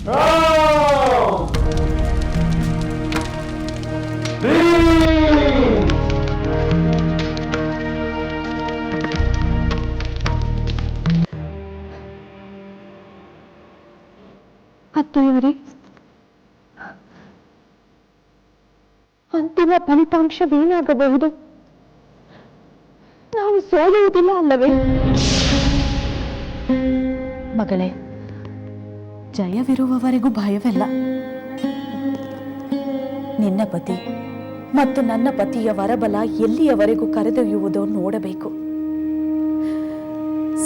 ಅತ್ತೆಯವರೇ, ಅಂತಿಮ ಫಲಿತಾಂಶವೇನಾಗಬಹುದು? ನಾವು ಸೋಲುವುದಿಲ್ಲ ಅಲ್ಲವೇ? ಮಗಳೇ, ಜಯವಿರುವವರೆಗೂ ಭಯವಿಲ್ಲ. ನಿನ್ನ ಪತಿ ಮತ್ತು ನನ್ನ ಪತಿಯ ವರಬಲ ಎಲ್ಲಿಯವರೆಗೂ ಕರೆದೊಯ್ಯುವುದೋ ನೋಡಬೇಕು.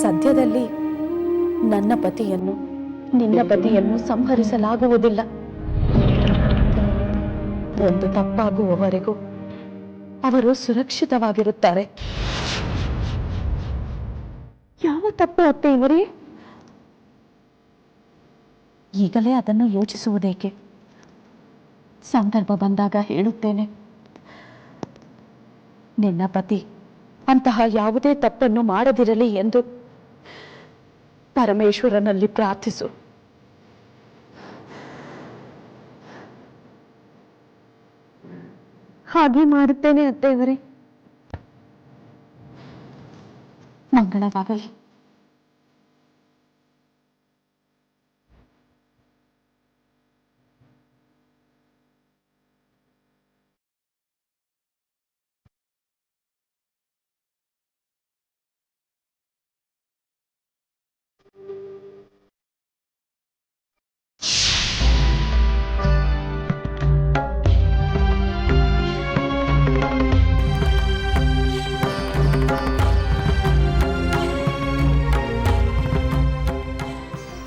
ಸದ್ಯದಲ್ಲಿ ನನ್ನ ಪತಿಯನ್ನು ನಿನ್ನ ಪತಿಯನ್ನು ಸಂಹರಿಸಲಾಗುವುದಿಲ್ಲ. ಒಂದು ತಪ್ಪಾಗುವವರೆಗೂ ಅವರು ಸುರಕ್ಷಿತವಾಗಿರುತ್ತಾರೆ. ಯಾವ ತಪ್ಪು ಅತ್ತೆಯವರೇ? ಈಗಲೇ ಅದನ್ನು ಯೋಚಿಸುವುದೇಕೆ? ಸಂದರ್ಭ ಬಂದಾಗ ಹೇಳುತ್ತೇನೆ. ನಿನ್ನ ಪತಿ ಅಂತಹ ಯಾವುದೇ ತಪ್ಪನ್ನು ಮಾಡದಿರಲಿ ಎಂದು ಪರಮೇಶ್ವರನಲ್ಲಿ ಪ್ರಾರ್ಥಿಸು. ಹಾಗೆ ಮಾಡುತ್ತೇನೆ ಅತ್ತೆಯವರೇ. ಮಂಗಳವಾಗಲಿ.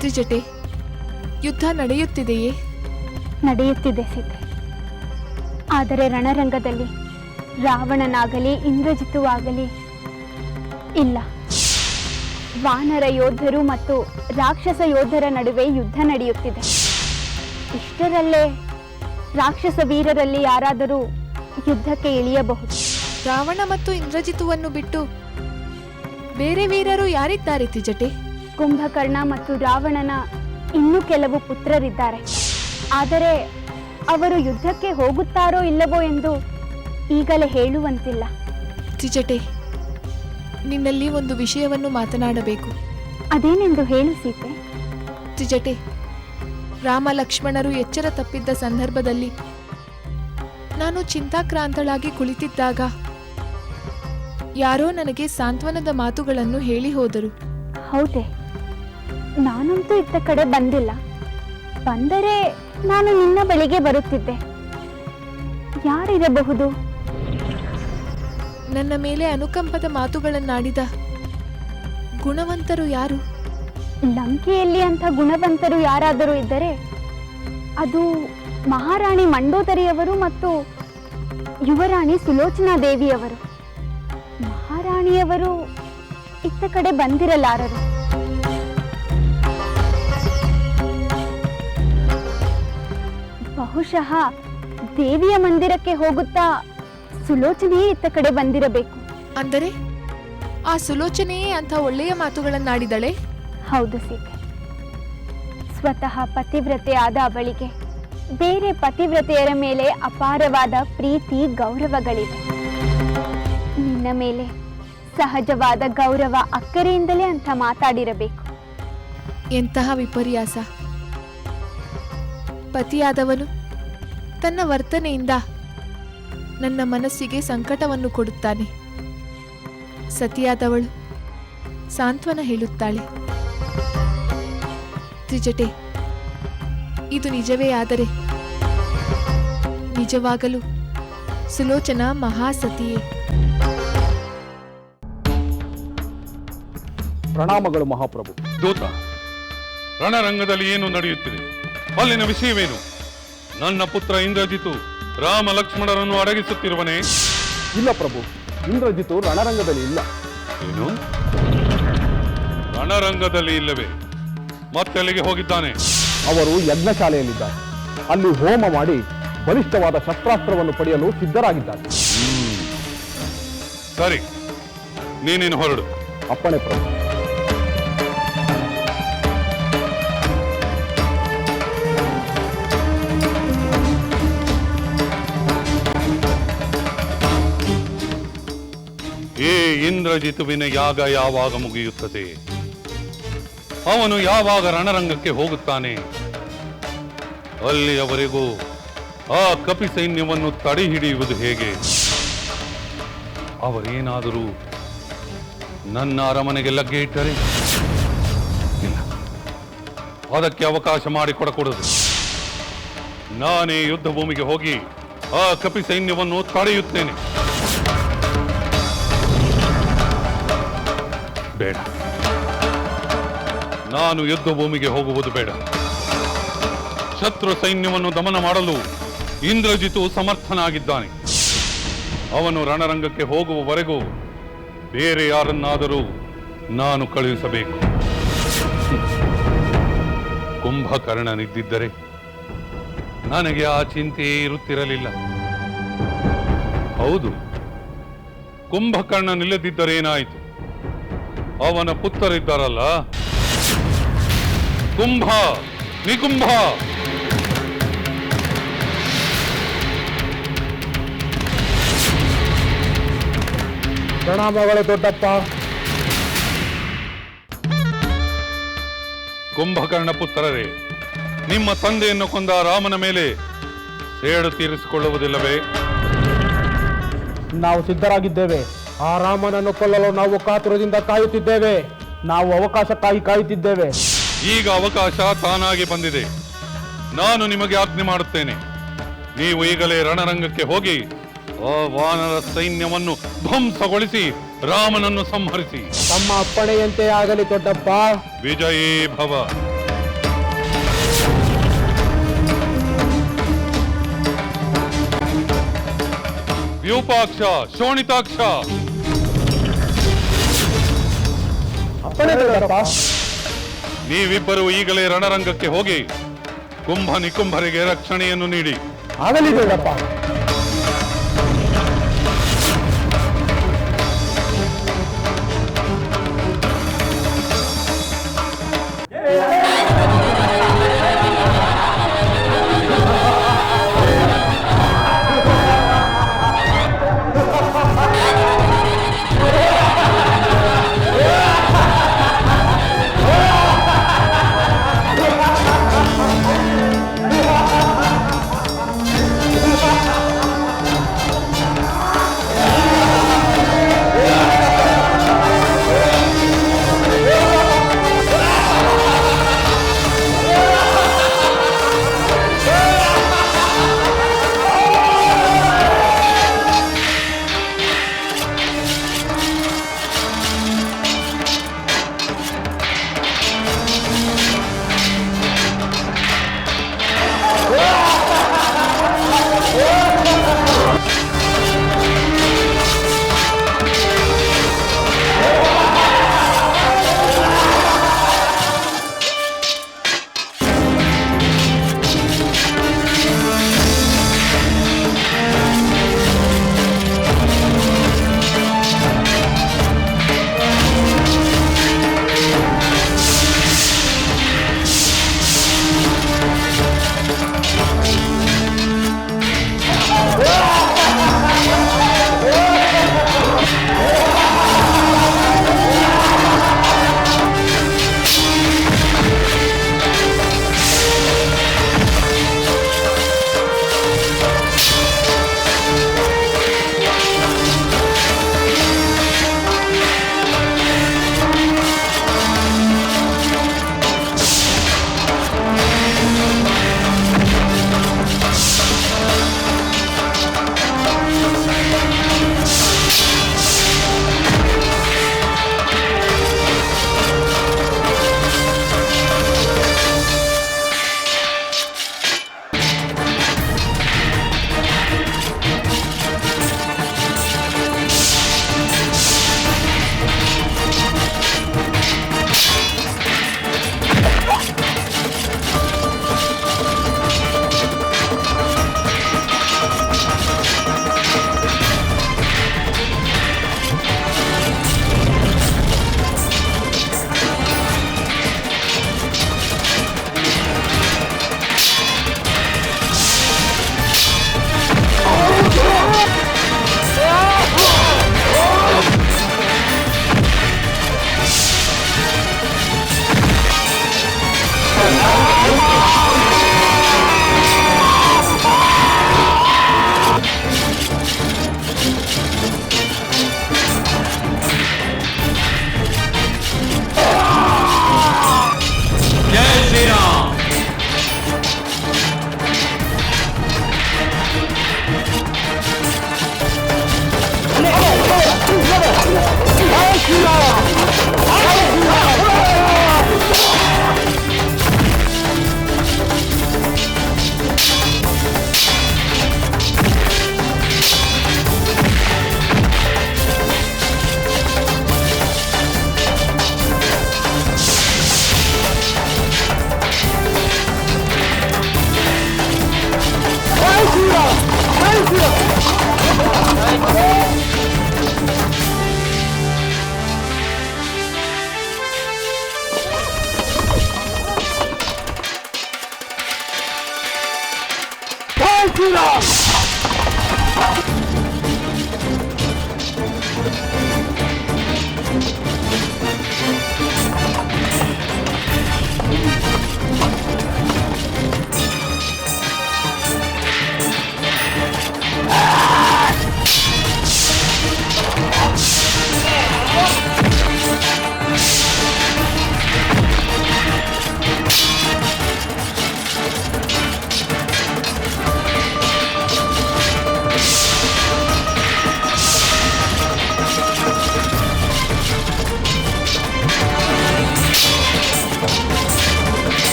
ತ್ರಿಜಟೆ, ಯುದ್ಧ ನಡೆಯುತ್ತಿದೆಯೇ? ನಡೆಯುತ್ತಿದೆ ಸೀತೆ. ಆದರೆ ರಣರಂಗದಲ್ಲಿ ರಾವಣನಾಗಲಿ ಇಂದ್ರಜಿತು ಆಗಲಿ ಇಲ್ಲ. ವಾನರ ಯೋಧರು ಮತ್ತು ರಾಕ್ಷಸ ಯೋಧರ ನಡುವೆ ಯುದ್ಧ ನಡೆಯುತ್ತಿದೆ. ಇಷ್ಟರಲ್ಲೇ ರಾಕ್ಷಸ ವೀರರಲ್ಲಿ ಯಾರಾದರೂ ಯುದ್ಧಕ್ಕೆ ಇಳಿಯಬಹುದು. ರಾವಣ ಮತ್ತು ಇಂದ್ರಜಿತುವನ್ನು ಬಿಟ್ಟು ಬೇರೆ ವೀರರು ಯಾರಿದ್ದಾರೆ ತ್ರಿಜಟೆ? ಕುಂಭಕರ್ಣ ಮತ್ತು ರಾವಣನ ಇನ್ನೂ ಕೆಲವು ಪುತ್ರರಿದ್ದಾರೆ. ಆದರೆ ಅವರು ಯುದ್ಧಕ್ಕೆ ಹೋಗುತ್ತಾರೋ ಇಲ್ಲವೋ ಎಂದು ಈಗಲೇ ಹೇಳುವಂತಿಲ್ಲ. ತ್ರಿಜಟೆ, ನಿನ್ನಲ್ಲಿ ಒಂದು ವಿಷಯವನ್ನು ಮಾತನಾಡಬೇಕು. ಅದೇನೆಂದು ಹೇಳು ಸೀತೆ. ತ್ರಿಜಟೆ, ರಾಮ ಲಕ್ಷ್ಮಣರು ಎಚ್ಚರ ತಪ್ಪಿದ್ದ ಸಂದರ್ಭದಲ್ಲಿ ನಾನು ಚಿಂತಾಕ್ರಾಂತಳಾಗಿ ಕುಳಿತಿದ್ದಾಗ ಯಾರೋ ನನಗೆ ಸಾಂತ್ವನದ ಮಾತುಗಳನ್ನು ಹೇಳಿ ಹೋದರು. ಹೌದೇ? ನಾನಂತೂ ಇತ್ತ ಕಡೆ ಬಂದಿಲ್ಲ. ಬಂದರೆ ನಾನು ನಿನ್ನ ಬಳಿಗೆ ಬರುತ್ತಿದ್ದೆ. ಯಾರಿರಬಹುದು? ನನ್ನ ಮೇಲೆ ಅನುಕಂಪದ ಮಾತುಗಳನ್ನಾಡಿದ ಗುಣವಂತರು ಯಾರು? ಲಂಕೆಯಲ್ಲಿ ಅಂಥ ಗುಣವಂತರು ಯಾರಾದರೂ ಇದ್ದರೆ ಅದು ಮಹಾರಾಣಿ ಮಂಡೋದರಿಯವರು ಮತ್ತು ಯುವರಾಣಿ ಸುಲೋಚನಾ ದೇವಿಯವರು. ಮಹಾರಾಣಿಯವರು ಇತ್ತ ಕಡೆ ಬಂದಿರಲಾರರು. ಬಹುಶಃ ದೇವಿಯ ಮಂದಿರಕ್ಕೆ ಹೋಗುತ್ತಾ ಸುಲೋಚನೆಯೇ ಇತ್ತ ಕಡೆ ಬಂದಿರಬೇಕು. ಅಂದರೆ ಆ ಸುಲೋಚನೆಯೇ ಅಂಥ ಒಳ್ಳೆಯ ಮಾತುಗಳನ್ನಾಡಿದಳೆ? ಹೌದು ಸೀತೆ. ಸ್ವತಃ ಪತಿವ್ರತೆ ಆದ ಅವಳಿಗೆ ಬೇರೆ ಪತಿವ್ರತೆಯರ ಮೇಲೆ ಅಪಾರವಾದ ಪ್ರೀತಿ ಗೌರವಗಳಿವೆ. ನಿನ್ನ ಮೇಲೆ ಸಹಜವಾದ ಗೌರವ ಅಕ್ಕರೆಯಿಂದಲೇ ಅಂತ ಮಾತಾಡಿರಬೇಕು. ಎಂತಹ ವಿಪರ್ಯಾಸ! ಪತಿಯಾದವನು ತನ್ನ ವರ್ತನೆಯಿಂದ ನನ್ನ ಮನಸ್ಸಿಗೆ ಸಂಕಟವನ್ನು ಕೊಡುತ್ತಾನೆ. ಸತಿಯಾದವಳು ಸಾಂತ್ವನ ಹೇಳುತ್ತಾಳೆ. ತ್ರಿಜಟೆ, ಇದು ನಿಜವೇ ಆದರೆ ನಿಜವಾಗಲೂ ಸುಲೋಚನಾ ಮಹಾಸತಿಯೇ. ಪ್ರಣಾಮಗಳು ಮಹಾಪ್ರಭು. ದೂತ, ರಣರಂಗದಲ್ಲಿ ಏನು ನಡೆಯುತ್ತಿದೆ? ಅಲ್ಲಿನ ವಿಷಯವೇನು? ನನ್ನ ಪುತ್ರ ಇಂದ್ರಜಿತು ರಾಮ ಲಕ್ಷ್ಮಣರನ್ನು ಅಡಗಿಸುತ್ತಿರುವನೇ? ಇಲ್ಲ ಪ್ರಭು, ಇಂದ್ರಜಿತು ರಣರಂಗದಲ್ಲಿ ಇಲ್ಲ. ಏನು? ರಣರಂಗದಲ್ಲಿ ಇಲ್ಲವೇ? ಮತ್ತೆಲ್ಲಿಗೆ ಹೋಗಿದ್ದಾನೆ? ಅವರು ಯಜ್ಞಶಾಲೆಯಲ್ಲಿದ್ದಾರೆ. ಅಲ್ಲಿ ಹೋಮ ಮಾಡಿ ಬಲಿಷ್ಠವಾದ ಶಸ್ತ್ರಾಸ್ತ್ರವನ್ನು ಪಡೆಯಲು ಸಿದ್ಧರಾಗಿದ್ದಾರೆ. ಸರಿ, ನೀನೇನು ಹೊರಡು. ಅಪ್ಪಣೆ ಪ್ರಭು. ಇಂದ್ರಜಿತುವಿನ ಯಾಗ ಯಾವಾಗ ಮುಗಿಯುತ್ತದೆ, ಅವನು ಯಾವಾಗ ರಣರಂಗಕ್ಕೆ ಹೋಗುತ್ತಾನೆ, ಅಲ್ಲಿಯವರೆಗೂ ಆ ಕಪಿ ಸೈನ್ಯವನ್ನು ತಡೆ ಹಿಡಿಯುವುದು ಹೇಗೆ? ಅವರೇನಾದರೂ ನನ್ನ ಅರಮನೆಗೆ ಲಗ್ಗೆ ಇಟ್ಟರೆ ಇಲ್ಲ, ಅದಕ್ಕೆ ಅವಕಾಶ ಮಾಡಿಕೊಡಕೂಡದು. ನಾನೇ ಯುದ್ಧ ಭೂಮಿಗೆ ಹೋಗಿ ಆ ಕಪಿ ಸೈನ್ಯವನ್ನು ತಡೆಯುತ್ತೇನೆ. ಬೇಡ, ನಾನು ಯುದ್ಧ ಭೂಮಿಗೆ ಹೋಗುವುದು ಬೇಡ. ಶತ್ರು ಸೈನ್ಯವನ್ನು ದಮನ ಮಾಡಲು ಇಂದ್ರಜಿತು ಸಮರ್ಥನಾಗಿದ್ದಾನೆ. ಅವನು ರಣರಂಗಕ್ಕೆ ಹೋಗುವವರೆಗೂ ಬೇರೆ ಯಾರನ್ನಾದರೂ ನಾನು ಕಳುಹಿಸಬೇಕು. ಕುಂಭಕರ್ಣನಿದ್ದಿದ್ದರೆ ನನಗೆ ಆ ಚಿಂತೆಯೇ ಇರುತ್ತಿರಲಿಲ್ಲ. ಹೌದು, ಕುಂಭಕರ್ಣನಿಲ್ಲದಿದ್ದರೇನಾಯಿತು? ಅವನ ಪುತ್ರರಿದ್ದಾರಲ್ಲ, ಕುಂಭ, ನಿಕುಂಭ. ಪ್ರಣಾಮಗಳು ದೊಡ್ಡಪ್ಪ. ಕುಂಭಕರ್ಣ ಪುತ್ರರೇ, ನಿಮ್ಮ ತಂದೆಯನ್ನು ಕೊಂದ ರಾಮನ ಮೇಲೆ ಸೇಡು ತೀರಿಸಿಕೊಳ್ಳುವುದಿಲ್ಲವೇ? ನಾವು ಸಿದ್ಧರಾಗಿದ್ದೇವೆ. ಆ ರಾಮನನ್ನು ಕೊಲ್ಲಲು ನಾವು ಕಾತುರದಿಂದ ಕಾಯುತ್ತಿದ್ದೇವೆ. ನಾವು ಅವಕಾಶಕ್ಕಾಗಿ ಕಾಯುತ್ತಿದ್ದೇವೆ. ಈಗ ಅವಕಾಶ ತಾನಾಗಿ ಬಂದಿದೆ. ನಾನು ನಿಮಗೆ ಆಜ್ಞೆ ಮಾಡುತ್ತೇನೆ. ನೀವು ಈಗಲೇ ರಣರಂಗಕ್ಕೆ ಹೋಗಿ ಆ ವಾನರ ಸೈನ್ಯವನ್ನು ಧ್ವಂಸಗೊಳಿಸಿ ರಾಮನನ್ನು ಸಂಹರಿಸಿ. ತಮ್ಮ ಅಪ್ಪಣೆಯಂತೆ ಆಗಲಿ ದೊಡ್ಡಪ್ಪ. ವಿಜಯೀ ಭವ. ವ್ಯೂಪಾಕ್ಷ, ಶೋಣಿತಾಕ್ಷ, ಅಪ್ಪಣೆ ದೊಡ್ಡಪ್ಪ. ನೀವಿಬ್ಬರು ಈಗಲೇ ರಣರಂಗಕ್ಕೆ ಹೋಗಿ ಕುಂಭ ನಿಕುಂಭರಿಗೆ ರಕ್ಷಣೆಯನ್ನು ನೀಡಿ. ಆಗಲಿ ದೊಡ್ಡಪ್ಪ.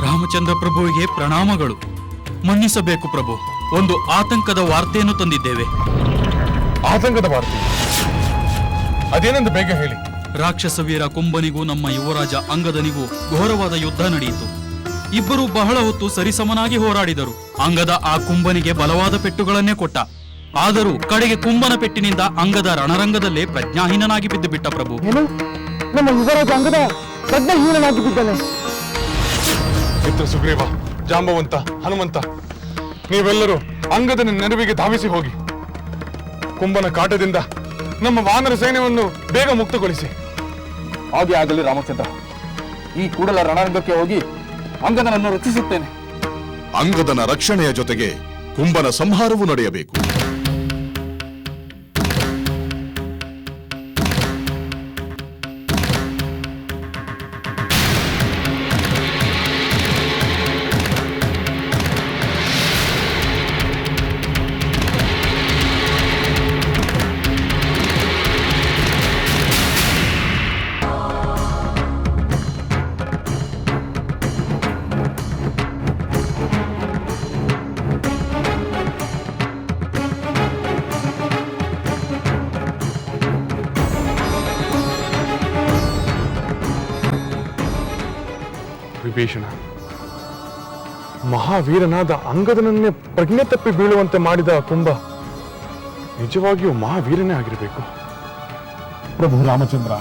ರಾಮಚಂದ್ರ ಪ್ರಭುವಿಗೆ ಪ್ರಣಾಮಗಳು. ಮನ್ನಿಸಬೇಕು ಪ್ರಭು, ಒಂದು ಆತಂಕದ ವಾರ್ತೆಯನ್ನು ತಂದಿದ್ದೇವೆ. ಆತಂಕದ ವಾರ್ತೆ? ಅದೇನೆಂದು ಬೇಗ ಹೇಳಿ. ರಾಕ್ಷಸ ವೀರ ಕುಂಭನಿಗೂ ನಮ್ಮ ಯುವರಾಜ ಅಂಗದನಿಗೂ ಘೋರವಾದ ಯುದ್ಧ ನಡೆಯಿತು. ಇಬ್ಬರು ಬಹಳ ಹೊತ್ತು ಸರಿಸಮನಾಗಿ ಹೋರಾಡಿದರು. ಅಂಗದ ಆ ಕುಂಭನಿಗೆ ಬಲವಾದ ಪೆಟ್ಟುಗಳನ್ನೇ ಕೊಟ್ಟ. ಆದರೂ ಕಡೆಗೆ ಕುಂಭನ ಪೆಟ್ಟಿನಿಂದ ಅಂಗದ ರಣರಂಗದಲ್ಲೇ ಪ್ರಜ್ಞಾಹೀನನಾಗಿ ಬಿದ್ದು ಬಿಟ್ಟ ಪ್ರಭು. ನಮ್ಮ ಯುವರಾಜ ಅಂಗದ ಪ್ರಜ್ಞಾಹೀನನಾಗಿ ಬಿದ್ದಾನೆ. ಮಿತ್ರ ಸುಗ್ರೀವ, ಜಾಂಬವಂತ, ಹನುಮಂತ, ನೀವೆಲ್ಲರೂ ಅಂಗದನ ನೆರವಿಗೆ ಧಾವಿಸಿ ಹೋಗಿ. ಕುಂಭನ ಕಾಟದಿಂದ ನಮ್ಮ ವಾನರ ಸೈನ್ಯವನ್ನು ಬೇಗ ಮುಕ್ತಗೊಳಿಸಿ. ಹಾಗೆ ಆಗಲಿ ರಾಮಚಂದ್ರ. ಈ ಕೂಡಲ ರಣರಂಗಕ್ಕೆ ಹೋಗಿ ಅಂಗದನನ್ನು ರಕ್ಷಿಸುತ್ತೇನೆ. ಅಂಗದನ ರಕ್ಷಣೆಯ ಜೊತೆಗೆ ಕುಂಭನ ಸಂಹಾರವೂ ನಡೆಯಬೇಕು. ವಿಭೀಷಣ, ಮಹಾವೀರನಾದ ಅಂಗದನನ್ನೇ ಪ್ರಜ್ಞೆ ತಪ್ಪಿ ಬೀಳುವಂತೆ ಮಾಡಿದ ಕುಂಭ ನಿಜವಾಗಿಯೂ ಮಹಾವೀರನೇ ಆಗಿರಬೇಕು. ಪ್ರಭು ರಾಮಚಂದ್ರ,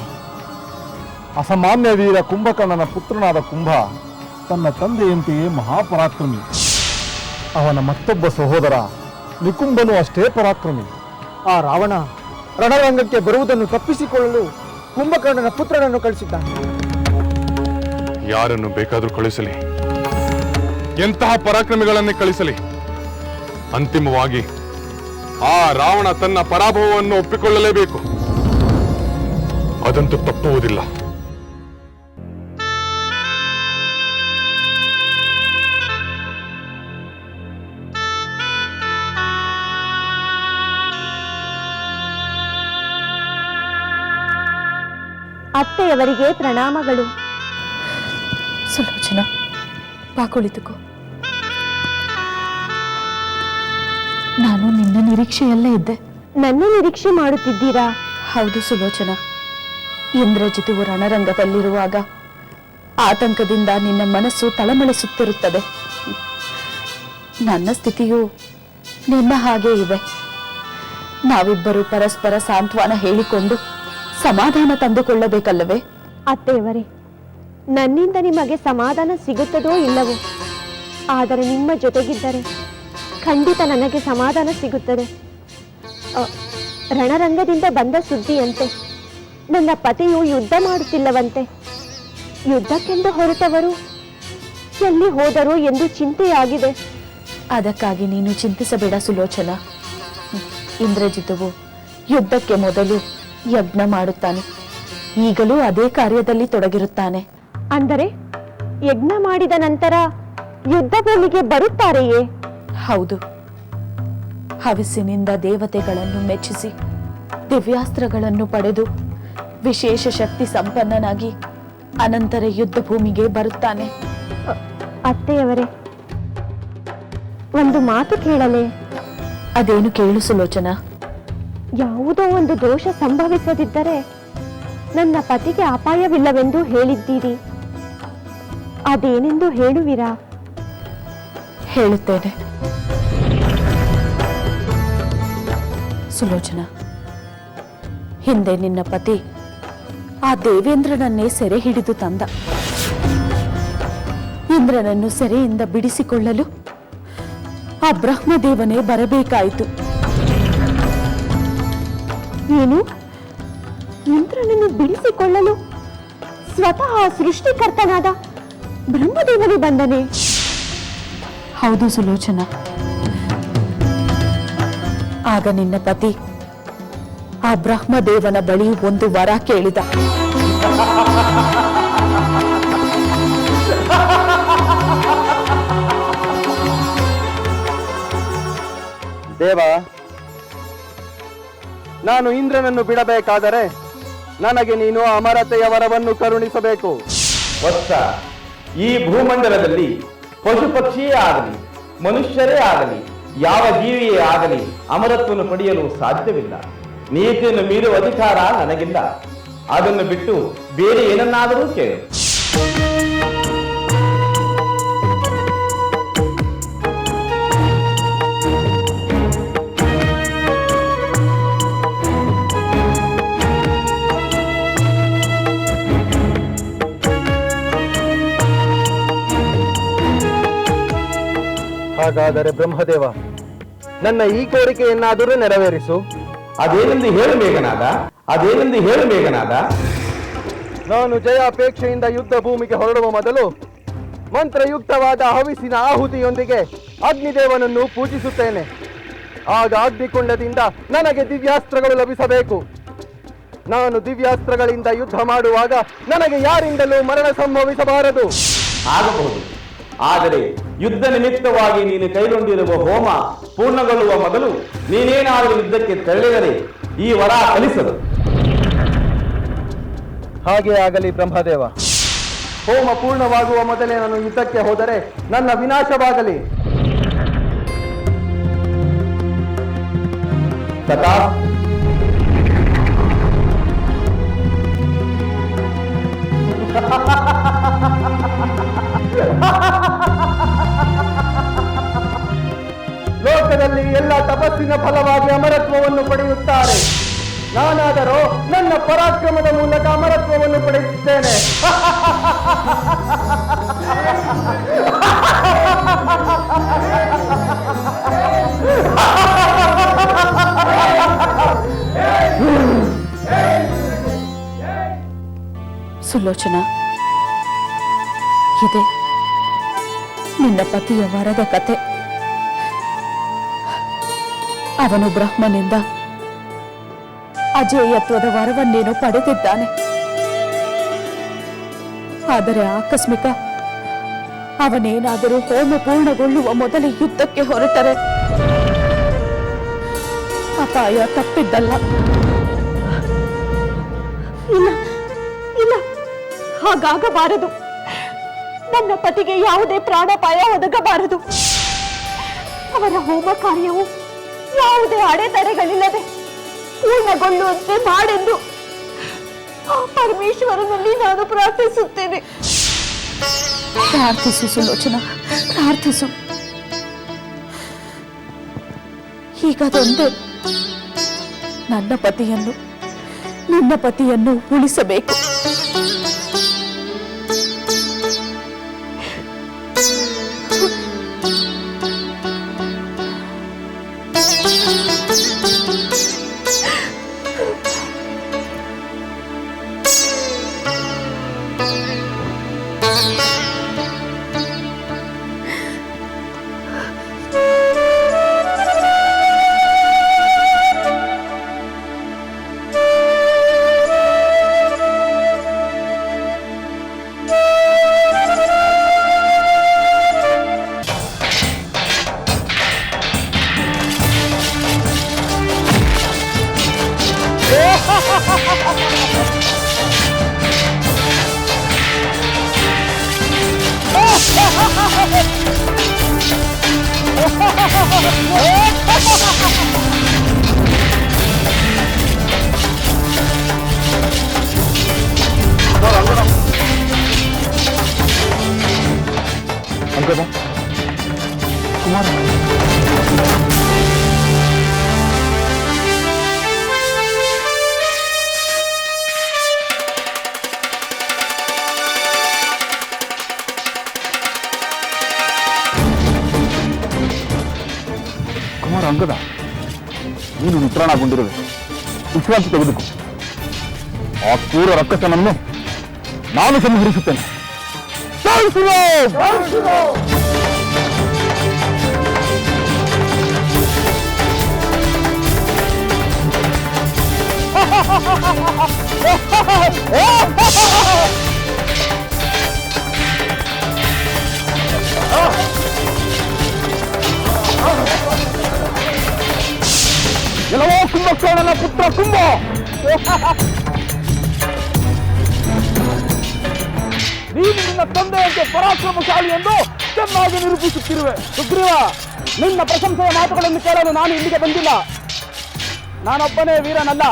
ಅಸಾಮಾನ್ಯ ವೀರ ಕುಂಭಕರ್ಣನ ಪುತ್ರನಾದ ಕುಂಭ ತನ್ನ ತಂದೆಯಂತೆಯೇ ಮಹಾಪರಾಕ್ರಮಿ. ಅವನ ಮತ್ತೊಬ್ಬ ಸಹೋದರ ನಿಕುಂಭನು ಅಷ್ಟೇ ಪರಾಕ್ರಮಿ. ಆ ರಾವಣ ರಣರಂಗಕ್ಕೆ ಬರುವುದನ್ನು ತಪ್ಪಿಸಿಕೊಳ್ಳಲು ಕುಂಭಕರ್ಣನ ಪುತ್ರನನ್ನು ಕಳಿಸಿದ್ದಾನೆ. ಯಾರನ್ನು ಬೇಕಾದರೂ ಕಳಿಸಲಿ, ಎಂತಹ ಪರಾಕ್ರಮಿಗಳನ್ನೇ ಕಳಿಸಲಿ, ಅಂತಿಮವಾಗಿ ಆ ರಾವಣ ತನ್ನ ಪರಾಭವವನ್ನು ಒಪ್ಪಿಕೊಳ್ಳಲೇಬೇಕು. ಅದಂತೂ ತಪ್ಪುವುದಿಲ್ಲ. ಅತ್ತೆಯವರಿಗೆ ಪ್ರಣಾಮಗಳು. ಸುಲೋಚನಾ, ಬಾ ಕುಳಿತುಕೋ. ನಾನು ನಿನ್ನ ನಿರೀಕ್ಷೆಯಲ್ಲೇ ಇದ್ದೆ. ನನ್ನ ನಿರೀಕ್ಷೆ ಮಾಡುತ್ತಿದ್ದೀರಾ? ಹೌದು ಸುಲೋಚನಾ. ಇಂದ್ರಜಿತುವು ರಣರಂಗದಲ್ಲಿರುವಾಗ ಆತಂಕದಿಂದ ನಿನ್ನ ಮನಸ್ಸು ತಳಮಳಿಸುತ್ತಿರುತ್ತದೆ. ನನ್ನ ಸ್ಥಿತಿಯು ನಿನ್ನ ಹಾಗೇ ಇದೆ. ನಾವಿಬ್ಬರು ಪರಸ್ಪರ ಸಾಂತ್ವನ ಹೇಳಿಕೊಂಡು ಸಮಾಧಾನ ತಂದುಕೊಳ್ಳಬೇಕಲ್ಲವೇ? ಅತ್ತೆಯವರೇ, ನನ್ನಿಂದ ನಿಮಗೆ ಸಮಾಧಾನ ಸಿಗುತ್ತದೋ ಇಲ್ಲವೋ, ಆದರೆ ನಿಮ್ಮ ಜೊತೆಗಿದ್ದರೆ ಖಂಡಿತ ನನಗೆ ಸಮಾಧಾನ ಸಿಗುತ್ತದೆ. ರಣರಂಗದಿಂದ ಬಂದ ಸುದ್ದಿಯಂತೆ ನನ್ನ ಪತಿಯು ಯುದ್ಧ ಮಾಡುತ್ತಿಲ್ಲವಂತೆ. ಯುದ್ಧಕ್ಕೆಂದು ಹೊರಟವರು ಎಲ್ಲಿ ಹೋದರು ಎಂದು ಚಿಂತೆಯಾಗಿದೆ. ಅದಕ್ಕಾಗಿ ನೀನು ಚಿಂತಿಸಬೇಡ ಸುಲೋಚನಾ. ಇಂದ್ರಜಿತುವು ಯುದ್ಧಕ್ಕೆ ಮೊದಲು ಯಜ್ಞ ಮಾಡುತ್ತಾನೆ. ಈಗಲೂ ಅದೇ ಕಾರ್ಯದಲ್ಲಿ ತೊಡಗಿರುತ್ತಾನೆ. ಅಂದರೆ ಯಜ್ಞ ಮಾಡಿದ ನಂತರ ಯುದ್ಧ ಭೂಮಿಗೆ ಬರುತ್ತಾರೆಯೇ? ಹೌದು. ಹವಿಸ್ಸಿನಿಂದ ದೇವತೆಗಳನ್ನು ಮೆಚ್ಚಿಸಿ ದಿವ್ಯಾಸ್ತ್ರಗಳನ್ನು ಪಡೆದು ವಿಶೇಷ ಶಕ್ತಿ ಸಂಪನ್ನನಾಗಿ ಅನಂತರ ಯುದ್ಧ ಭೂಮಿಗೆ ಬರುತ್ತಾನೆ. ಅತ್ತೆಯವರೇ, ಒಂದು ಮಾತು ಕೇಳಲೇ? ಅದೇನು ಕೇಳು ಸುಲೋಚನಾ. ಯಾವುದೋ ಒಂದು ದೋಷ ಸಂಭವಿಸದಿದ್ದರೆ ನನ್ನ ಪತಿಗೆ ಅಪಾಯವಿಲ್ಲವೆಂದು ಹೇಳಿದ್ದೀರಿ. ಅದೇನೆಂದು ಹೇಳುವಿರಾ? ಹೇಳುತ್ತೇನೆ ಸುಲೋಚನಾ. ಹಿಂದೆ ನಿನ್ನ ಪತಿ ಆ ದೇವೇಂದ್ರನನ್ನೇ ಸೆರೆ ಹಿಡಿದು ತಂದ. ಇಂದ್ರನನ್ನು ಸೆರೆಯಿಂದ ಬಿಡಿಸಿಕೊಳ್ಳಲು ಆ ಬ್ರಹ್ಮದೇವನೇ ಬರಬೇಕಾಯಿತು. ಏನು? ಇಂದ್ರನನ್ನು ಬಿಡಿಸಿಕೊಳ್ಳಲು ಸ್ವತಃ ಸೃಷ್ಟಿಕರ್ತನಾದ ಬ್ರಹ್ಮದೇವನೇ ಬಂದನೆ? ಹೌದು ಸುಲೋಚನಾ. ಆಗ ನಿನ್ನ ಪತಿ ಆ ಬ್ರಹ್ಮದೇವನ ಬಳಿ ಒಂದು ವರ ಕೇಳಿದ. ದೇವ, ನಾನು ಇಂದ್ರನನ್ನು ಬಿಡಬೇಕಾದರೆ ನನಗೆ ನೀನು ಅಮರತೆಯ ವರವನ್ನು ಕರುಣಿಸಬೇಕು. ವತ್ಸ, ಈ ಭೂಮಂಡಲದಲ್ಲಿ ಪಶು ಪಕ್ಷಿಯೇ ಆಗಲಿ, ಮನುಷ್ಯರೇ ಆಗಲಿ, ಯಾವ ಜೀವಿಯೇ ಆಗಲಿ ಅಮರತ್ವವನ್ನು ಪಡೆಯಲು ಸಾಧ್ಯವಿಲ್ಲ. ನೀತಿಯನ್ನು ಮೀರುವ ಅಧಿಕಾರ ನನಗಿಲ್ಲ. ಅದನ್ನು ಬಿಟ್ಟು ಬೇರೆ ಏನನ್ನಾದರೂ ಕೇಳು. ಹಾಗಾದರೆ ಬ್ರಹ್ಮದೇವ, ನನ್ನ ಈ ಕೋರಿಕೆಯನ್ನಾದರೂ ನೆರವೇರಿಸು. ಅದೇನೆಂದು ಹೇಳು ಮೇಘನಾದ, ಅದೇನೆಂದು ಹೇಳು ಮೇಘನಾದ. ನಾನು ಜಯಾಪೇಕ್ಷೆಯಿಂದ ಯುದ್ಧ ಭೂಮಿಗೆ ಹೊರಡುವ ಮೊದಲು ಮಂತ್ರಯುಕ್ತವಾದ ಹವಿಸಿನ ಆಹುತಿಯೊಂದಿಗೆ ಅಗ್ನಿದೇವನನ್ನು ಪೂಜಿಸುತ್ತೇನೆ. ಆಗ ಅಗ್ನಿಕುಂಡದಿಂದ ನನಗೆ ದಿವ್ಯಾಸ್ತ್ರಗಳು ಲಭಿಸಬೇಕು. ನಾನು ದಿವ್ಯಾಸ್ತ್ರಗಳಿಂದ ಯುದ್ಧ ಮಾಡುವಾಗ ನನಗೆ ಯಾರಿಂದಲೂ ಮರಣ ಸಂಭವಿಸಬಾರದು. ಆಗಬಹುದು, ಆದರೆ ಯುದ್ಧ ನಿಮಿತ್ತವಾಗಿ ನೀನು ಕೈಗೊಂಡಿರುವ ಹೋಮ ಪೂರ್ಣಗೊಳ್ಳುವ ಮೊದಲು ನೀನೇನಾದರೂ ಯುದ್ಧಕ್ಕೆ ತೆರಳಿದರೆ ಈ ವರ ಫಲಿಸದು. ಹಾಗೆ ಆಗಲಿ ಬ್ರಹ್ಮದೇವ. ಹೋಮ ಪೂರ್ಣವಾಗುವ ಮೊದಲೇ ನಾನು ಯುದ್ಧಕ್ಕೆ ಹೋದರೆ ನನ್ನ ವಿನಾಶವಾಗಲಿ. ತಥಾ. ಲೋಕದಲ್ಲಿ ಎಲ್ಲ ತಪಸ್ಸಿನ ಫಲವಾಗಿ ಅಮರತ್ವವನ್ನು ಪಡೆಯುತ್ತಾರೆ. ನಾನಾದರೂ ನನ್ನ ಪರಾಕ್ರಮದ ಮೂಲಕ ಅಮರತ್ವವನ್ನು ಪಡೆಯುತ್ತೇನೆ. ಸುಲೋಚನಾ, ಇದೆ ನಿನ್ನ ಪತಿಯ ವರದ ಕತೆ. ಅವನು ಬ್ರಹ್ಮನಿಂದ ಅಜೇಯತ್ವದ ವರವನ್ನೇನೋ ಪಡೆದಿದ್ದಾನೆ. ಆದರೆ ಆಕಸ್ಮಿಕ ಅವನೇನಾದರೂ ಹೋಮ ಪೂರ್ಣಗೊಳ್ಳುವ ಮೊದಲೇ ಯುದ್ಧಕ್ಕೆ ಹೊರಟರೆ ಅಪಾಯ ತಪ್ಪಿದ್ದಲ್ಲ. ಇಲ್ಲ ಇಲ್ಲ, ಹಾಗಾಗಬಾರದು. ನನ್ನ ಪತಿಗೆ ಯಾವುದೇ ಪ್ರಾಣಾಪಾಯ ಒದಗಬಾರದು. ಅವರ ಹೋಮ ಕಾರ್ಯವು ಯಾವುದೇ ಅಡೆತಡೆಗಳಿಲ್ಲದೆ ಪೂರ್ಣಗೊಳ್ಳುವಂತೆ ಮಾಡೆಂದು ಆ ಪರಮೇಶ್ವರನಲ್ಲಿ ನಾನು ಪ್ರಾರ್ಥಿಸುತ್ತೇನೆ. ಪ್ರಾರ್ಥಿಸು ಸುಲೋಚನಾ, ಪ್ರಾರ್ಥಿಸು. ಹೀಗದೊಂದೇ ನನ್ನ ಪತಿಯನ್ನು, ನಿನ್ನ ಪತಿಯನ್ನು ಉಳಿಸಬೇಕು. ಅಂಕದ ಕುಮಾರ, ಕುಮಾರ ಅಂಗದ, ನೀನು ನಿತ್ರಾಣಗೊಂಡಿರುವೆ. ವಿಶ್ರಾಂತಿ ತೆಗೆದುಕೋ. ಆ ಕ್ರೂರ ರಕ್ಕಸನನ್ನು ನಾನು ಸಂಹರಿಸುತ್ತೇನೆ. ಎಲ್ಲವೋ ಕುಂಭಕರ್ಣನ ಪುತ್ರ ಕುಂಭ, ನೀನು ನಿನ್ನ ತಂದೆಯಂತೆ ಪರಾಕ್ರಮಶಾಲಿ ಎಂದು ಚೆನ್ನಾಗಿ ನಿರೂಪಿಸುತ್ತಿರುವೆ. ಸುಗ್ರೀವ, ನಿನ್ನ ಪ್ರಶಂಸೆಯ ಮಾತುಗಳನ್ನು ಕೇಳಲು ನಾನು ಇಲ್ಲಿಗೆ ಬಂದಿಲ್ಲ. ನಾನೊಬ್ಬನೇ ವೀರನಲ್ಲ,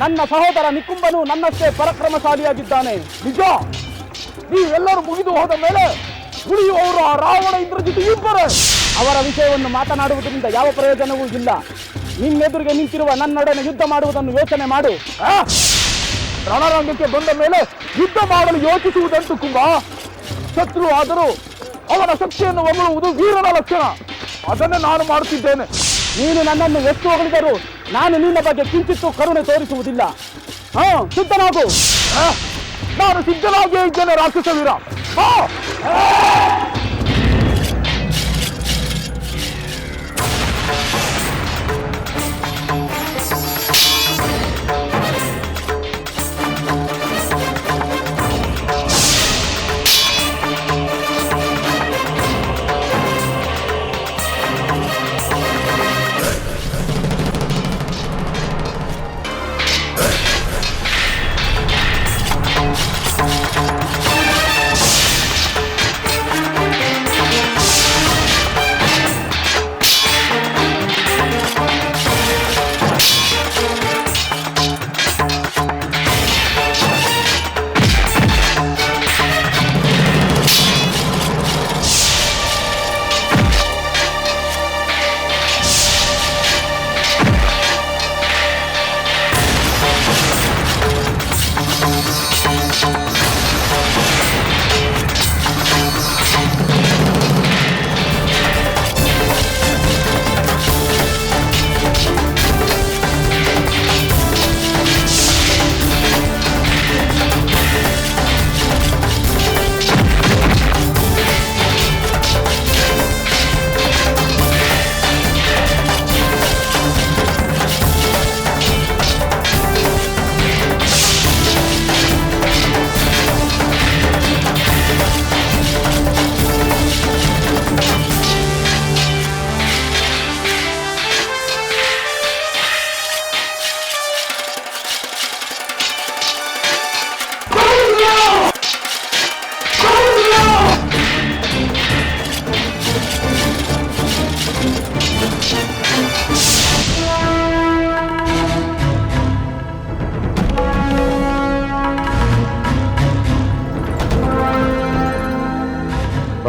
ನನ್ನ ಸಹೋದರ ನಿಕುಂಬನು ನನ್ನಷ್ಟೇ ಪರಾಕ್ರಮಶಾಲಿಯಾಗಿದ್ದಾನೆ. ನಿಜ, ನೀವೆಲ್ಲರೂ ಮುಗಿದು ಹೋದ ಮೇಲೆ ಉಳಿಯುವವರು ಆ ರಾವಣ ಇಂದ್ರಜಿತ್ ಇಬ್ಬರೇ. ಅವರ ವಿಷಯವನ್ನು ಮಾತನಾಡುವುದರಿಂದ ಯಾವ ಪ್ರಯೋಜನವೂ ಇಲ್ಲ. ನಿನ್ನೆದುರಿಗೆ ನಿಂತಿರುವ ನನ್ನೊಡನೆ ಯುದ್ಧ ಮಾಡುವುದನ್ನು ಯೋಚನೆ ಮಾಡು. ರಣರಂಗಕ್ಕೆ ಬಂದ ಮೇಲೆ ಯುದ್ಧ ಮಾಡಲು ಯೋಚಿಸುವುದಂಟು ಕುಂಭ. ಶತ್ರು ಆದರೂ ಅವನ ಶಕ್ತಿಯನ್ನು ಹೊಗಳುವುದು ವೀರನ ಲಕ್ಷಣ. ಅದನ್ನೇ ನಾನು ಮಾಡುತ್ತಿದ್ದೇನೆ. ನೀನು ನನ್ನನ್ನು ಎಷ್ಟು ಹೊಗಳಿದರೂ ನಾನು ನಿನ್ನ ಬಗ್ಗೆ ಕಿಂಚಿತ್ತೂ ಕರುಣೆ ತೋರಿಸುವುದಿಲ್ಲ. ಸಿದ್ಧನಾಗು. ನಾನು ಸಿದ್ಧನಾಗಿಯೇ ಇದ್ದೇನೆ ರಾಕ್ಷಸ ವೀರ.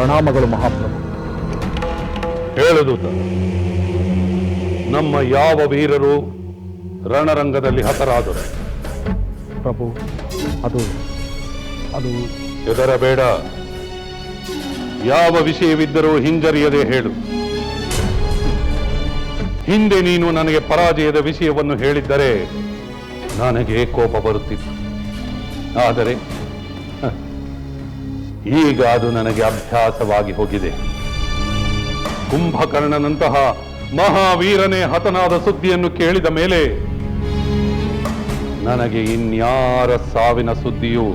ಪ್ರಣಾಮಗಳು ಮಹಾಪ್ರಭು. ಹೇಳುದೂತ, ನಮ್ಮ ಯಾವ ವೀರರು ರಣರಂಗದಲ್ಲಿ ಹತರಾದರು? ಪ್ರಭು, ಅದು ಹೆದರಬೇಡ. ಯಾವ ವಿಷಯವಿದ್ದರೂ ಹಿಂಜರಿಯದೆ ಹೇಳು. ಹಿಂದೆ ನೀನು ನನಗೆ ಪರಾಜಯದ ವಿಷಯವನ್ನು ಹೇಳಿದ್ದರೆ ನನಗೆ ಕೋಪ ಬರುತ್ತಿತ್ತು. ಆದರೆ ಈಗ ಅದು ನನಗೆ ಅಭ್ಯಾಸವಾಗಿ ಹೋಗಿದೆ. ಕುಂಭಕರ್ಣನಂತಹ ಮಹಾವೀರನೇ ಹತನಾದ ಸುದ್ದಿಯನ್ನು ಕೇಳಿದ ಮೇಲೆ ನನಗೆ ಇನ್ಯಾರ ಸಾವಿನ ಸುದ್ದಿಯೂ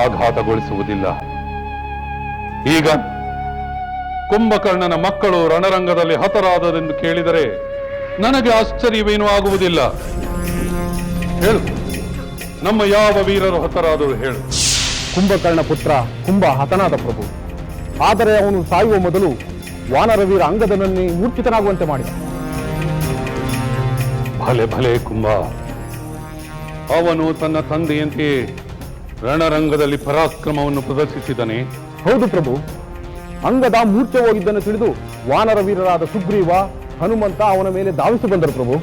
ಆಘಾತಗೊಳಿಸುವುದಿಲ್ಲ. ಈಗ ಕುಂಭಕರ್ಣನ ಮಕ್ಕಳು ರಣರಂಗದಲ್ಲಿ ಹತರಾದರೆಂದು ಕೇಳಿದರೆ ನನಗೆ ಆಶ್ಚರ್ಯವೇನೂ ಆಗುವುದಿಲ್ಲ. ಹೇಳು, ನಮ್ಮ ಯಾವ ವೀರರು ಹತರಾದರು ಹೇಳು. ಕುಂಭಕರ್ಣ ಪುತ್ರ ಕುಂಭ ಹತನಾದ ಪ್ರಭು. ಆದರೆ ಅವನು ಸಾಯುವ ಮೊದಲು ವಾನರ ವೀರ ಅಂಗದನನ್ನೇ ಮೂರ್ಛಿತನಾಗುವಂತೆ ಮಾಡಿದ. ಭಲೆ ಭಲೆ ಕುಂಭ. ಅವನು ತನ್ನ ತಂದೆಯಂತೆಯೇ ರಣರಂಗದಲ್ಲಿ ಪರಾಕ್ರಮವನ್ನು ಪ್ರದರ್ಶಿಸಿದನೇ? ಹೌದು ಪ್ರಭು. ಅಂಗದ ಮೂರ್ಛೆ ಹೋಗಿದ್ದನ್ನು ತಿಳಿದು ವಾನರ ವೀರರಾದ ಸುಗ್ರೀವ, ಹನುಮಂತ ಅವನ ಮೇಲೆ ಧಾವಿಸಿ ಬಂದರು ಪ್ರಭು.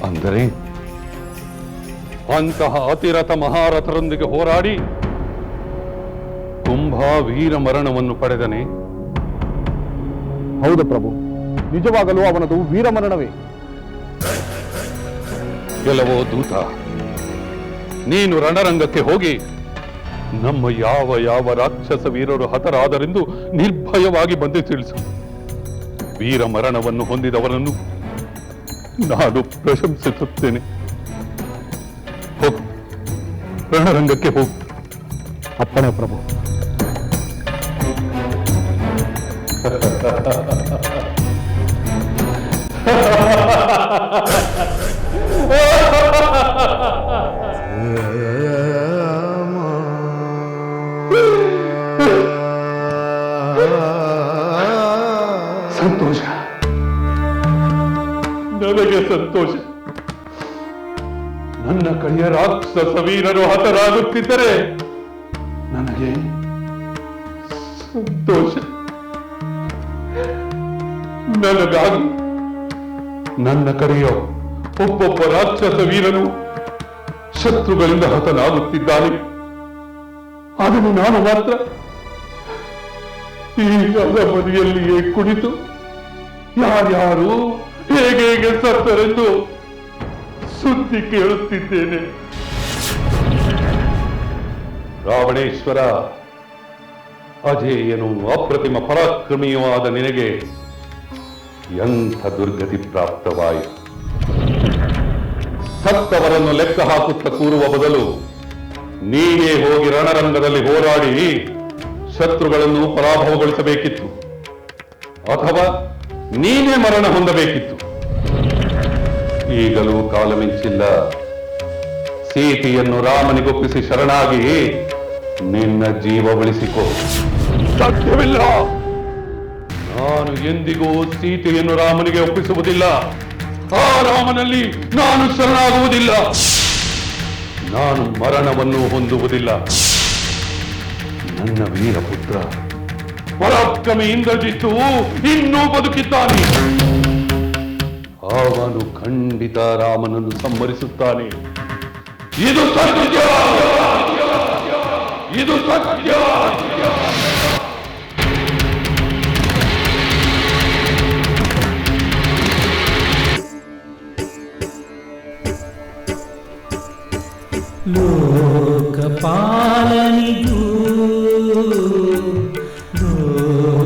ಅಂದರೆ ಅಂತಹ ಅತಿರಥ ಮಹಾರಥರೊಂದಿಗೆ ಹೋರಾಡಿ ಕುಂಭ ವೀರ ಮರಣವನ್ನು ಪಡೆದನೆ? ಹೌದು ಪ್ರಭು, ನಿಜವಾಗಲೂ ಅವನದು ವೀರಮರಣವೇ. ಕೆಲವೋ ದೂತ, ನೀನು ರಣರಂಗಕ್ಕೆ ಹೋಗಿ ನಮ್ಮ ಯಾವ ಯಾವ ರಾಕ್ಷಸ ವೀರರು ಹತರಾದರೆಂದು ನಿರ್ಭಯವಾಗಿ ಬಂದು ತಿಳಿಸು. ವೀರ ಮರಣವನ್ನು ಹೊಂದಿದವರನ್ನು ನಾನು ಪ್ರಶಂಸಿಸುತ್ತೇನೆ. ಹೋಗು, ರಣರಂಗಕ್ಕೆ ಹೋಗು. ಅಪ್ಪಣೆ ಪ್ರಭು. ಸಂತೋಷ, ನನಗೆ ಸಂತೋಷ. ನನ್ನ ಕೈಯ ರಾಕ್ಷಸ ವೀರರು ಹತರಾಗುತ್ತಿದ್ದರೆ ನನಗೆ ಸಂತೋಷ. ನನಗಾಗಿ ನನ್ನ ಕಡೆಯ ಒಬ್ಬೊಬ್ಬ ರಾಕ್ಷಸ ವೀರನು ಶತ್ರುಗಳಿಂದ ಹತನಾಗುತ್ತಿದ್ದಾನೆ. ಅದನ್ನು ನಾನು ಮಾತ್ರ ಈ ಅರಮನೆಯಲ್ಲಿಯೇ ಕುಳಿತು ಯಾರ್ಯಾರು ಹೇಗೆ ಹೇಗೆ ಸತ್ತರೆಂದು ಸುದ್ದಿ ಕೇಳುತ್ತಿದ್ದೇನೆ. ರಾವಣೇಶ್ವರ, ಅಜೇಯನು ಅಪ್ರತಿಮ ಪರಾಕ್ರಮಿಯೂ ಆದ ನಿನಗೆ ಎಂಥ ದುರ್ಗತಿ ಪ್ರಾಪ್ತವಾಯಿತು. ಸತ್ತವರನ್ನು ಲೆಕ್ಕ ಹಾಕುತ್ತಾ ಕೂರುವ ಬದಲು ನೀನೇ ಹೋಗಿ ರಣರಂಗದಲ್ಲಿ ಹೋರಾಡಿ ಶತ್ರುಗಳನ್ನು ಪರಾಭವಗೊಳಿಸಬೇಕಿತ್ತು, ಅಥವಾ ನೀನೇ ಮರಣ ಹೊಂದಬೇಕಿತ್ತು. ಈಗಲೂ ಕಾಲ ಮಿಂಚಿಲ್ಲ. ಸೀತೆಯನ್ನು ರಾಮನಿಗೊಪ್ಪಿಸಿ ಶರಣಾಗಿ ನಿನ್ನ ಜೀವ ಉಳಿಸಿಕೋ. ಸಾಧ್ಯವಿಲ್ಲ. ನಾನು ಎಂದಿಗೂ ಸೀತೆಯನ್ನು ರಾಮನಿಗೆ ಒಪ್ಪಿಸುವುದಿಲ್ಲ. ಆ ರಾಮನಲ್ಲಿ ನಾನು ಶರಣಾಗುವುದಿಲ್ಲ. ನಾನು ಮರಣವನ್ನು ಹೊಂದುವುದಿಲ್ಲ. ನನ್ನ ವೀರಪುತ್ರ ಪರಾಕ್ರಮಿ ಇಂದ್ರಜಿತ್ತು ಇನ್ನೂ ಬದುಕಿದ್ದಾನೆ. ಅವನು ಖಂಡಿತ ರಾಮನನ್ನು ಸಂಹರಿಸುತ್ತಾನೆ. ಇದು ಸತ್ಯ, ಇದು ಸತ್ಯ. ಲೋಕಪಾಲನಿಗೂ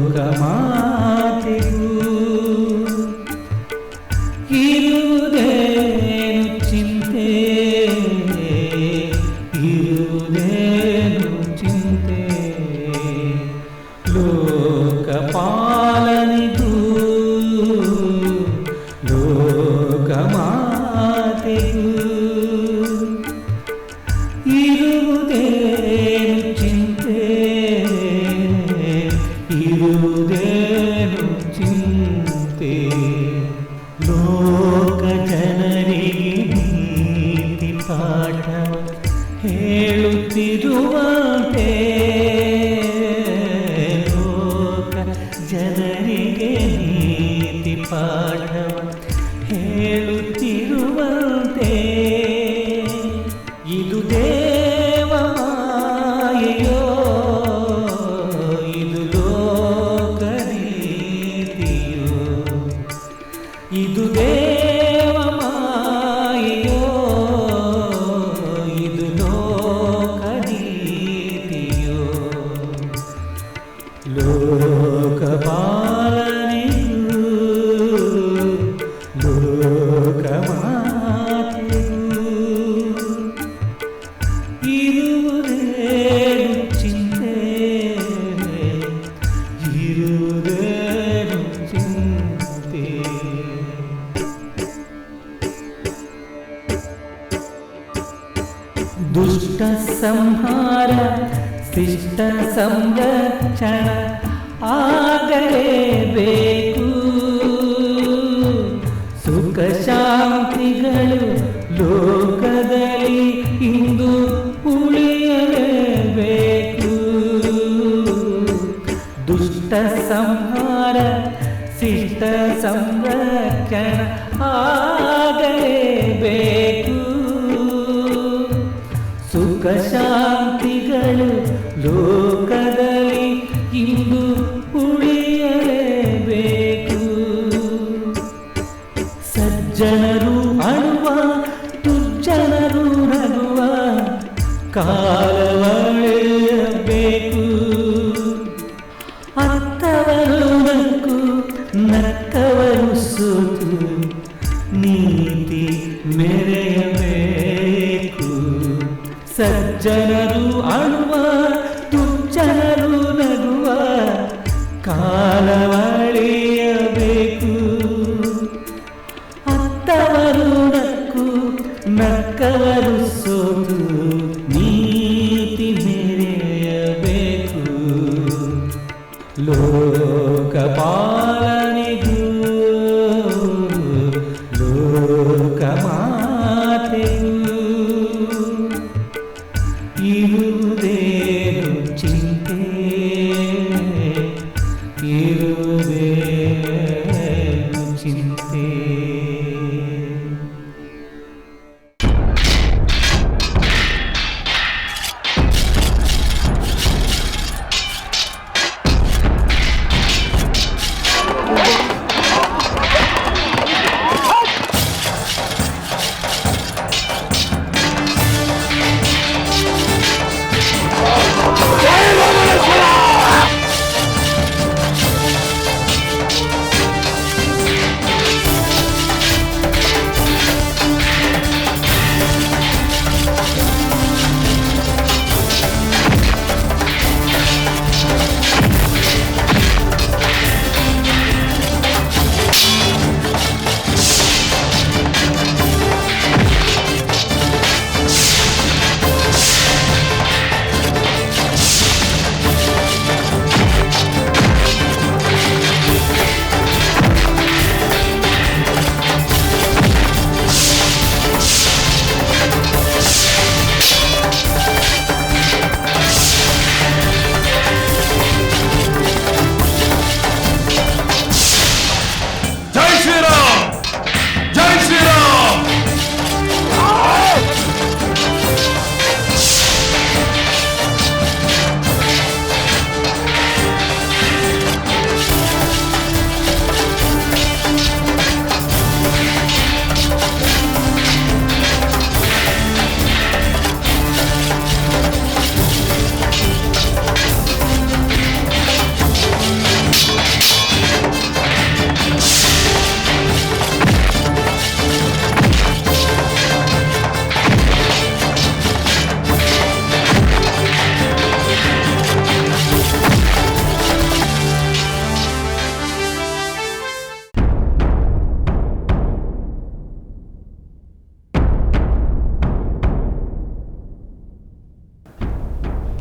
ಲೋಕಮಾತೆಗೂ ಇರುವುದೇನು ಚಿಂತೆ, ಇರುವುದೇನು ಚಿಂತೆ. ಲೋಕಪಾಲನಿಗೂ ಲೋಕಮಾತೆಗೂ ಇರುವುದೇನು ಚಿಂತೆ, ಇರುವುದೇನು ಚಿಂತೆ. ಲೋಕ ಜನರಿಗೆ ನೀತಿ ಪಾಠ ಹೇಳುತ್ತಿರುವಂತೆ, ದುಷ್ಟ ಸಂಹಾರ ಶಿಷ್ಟ ಸಂರಕ್ಷಣ ಆಗಲೇಬೇಕು. ಸುಖ ಶಾಂತಿಗಳು ಲೋಕದಲ್ಲಿ ಇಂದು ಉಳಿಯಲೇಬೇಕು. ದುಷ್ಟ ಸಂಹಾರ ಶಿಷ್ಟ ಸಂರಕ್ಷಣ ಆಗಲೇಬೇಕು. ಸುಖ ಶಾಂತಿಗಳು ಲೋಕದಲ್ಲಿ ಇಂದು ಉಳಿಯಲೇಬೇಕು. ಸಜ್ಜನರು ಅಳುವ ದುರ್ಜನರು ನಗುವ ಕಾಲವಳೆಯಬೇಕು. ಅತ್ತವರು ನಕ್ಕು ನಕ್ಕವರು ಸೋತು ನೀತಿ ಮೆರೆಯಬೇಕು. ಸಜ್ಜನರು ಅಳುವ ದುರ್ಜನರು ನಗುವ ಕಾಲವಳೆಯಬೇಕು. ಅತ್ತವರು ನಕ್ಕು ನಕ್ಕವರು ಸೋತು ನೀತಿ ಮೆರೆಯಬೇಕು. ಲೋಕಪಾಲನೆಗೂ ಲೋಕಮಾತೆಗೂ ಇರುವುದೇನು ಚಿಂತೆ, ಇರುವುದೇನು ಚಿಂತೆ.